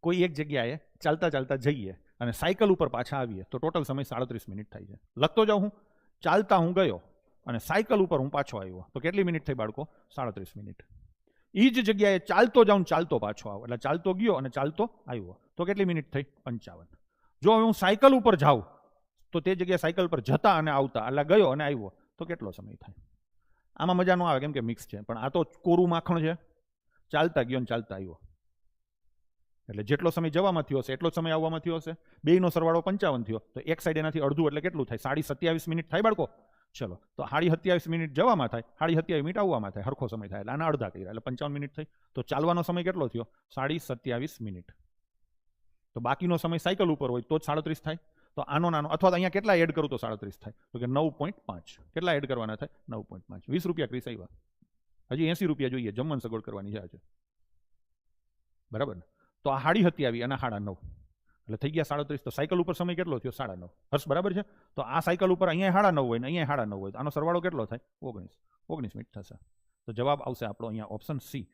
કોઈ એક જગ્યાએ ચાલતા ચાલતા જઈએ અને સાયકલ ઉપર પાછા આવીએ તો ટોટલ સમય 37 મિનિટ થાય છે. લખતો જાઉં હું, ચાલતા હું ગયો અને સાયકલ ઉપર હું પાછો આવ્યો તો કેટલી મિનિટ થઈ બાળકો? 37 મિનિટ. એ જ જગ્યાએ ચાલતો જાઉં, ચાલતો પાછો આવો, એટલે ચાલતો ગયો અને ચાલતો આવ્યો તો કેટલી મિનિટ થઈ? 55. જો હું સાયકલ ઉપર જાઉં તો તે જગ્યાએ સાયકલ પર જતા અને આવતા, એટલે ગયો અને આવ્યો તો કેટલો સમય થાય? આમાં મજા ન આવે કેમ કે મિક્સ છે, પણ આ તો કોરું માખણ છે. ચાલતા ગયો અને ચાલતા આવ્યો એટલે જેટલો સમય જવામાં થયો હશે એટલો સમય આવવામાં થયો હશે. બેયનો સરવાળો 55 થયો તો એક સાઈડ એનાથી અડધું એટલે કેટલું થાય? 27.5 મિનિટ થાય બાળકો. ચલો તો 27.5 મિનિટ જવામાં થાય, 27 મિનિટ આવવામાં થાય, હરખો સમય થાય એટલે આના અડધા કર્યા એટલે 55 મિનિટ થઈ. તો ચાલવાનો સમય કેટલો થયો? 27.5 મિનિટ. તો બાકીનો સમય સાયકલ ઉપર હોય તો જ 37 થાય. તો આનો નાનો, અથવા તો અહીંયા કેટલા એડ કરું તો 37 થાય? તો કે 9.5. કેટલા એડ કરવાના થાય? 9.5. 20 રૂપિયા ક્રિસ આવ્યા. હજી 80 રૂપિયા જોઈએ, જમવાની સગવડ કરવાની છે આજે. બરાબર ને? તો આ 27.5 અને 9.5 એટલે થઈ ગયા 37. તો સાયકલ ઉપર સમય કેટલો થયો? 9.5. હર્ષ બરાબર છે? તો આ સાયકલ ઉપર અહીંયા 9.5 હોય ને અહીંયા 9.5 હોય તો આનો સરવાળો કેટલો થાય? 19 મિનિટ થશે. તો જવાબ આવશે આપણો અહીંયા ઓપ્શન સી.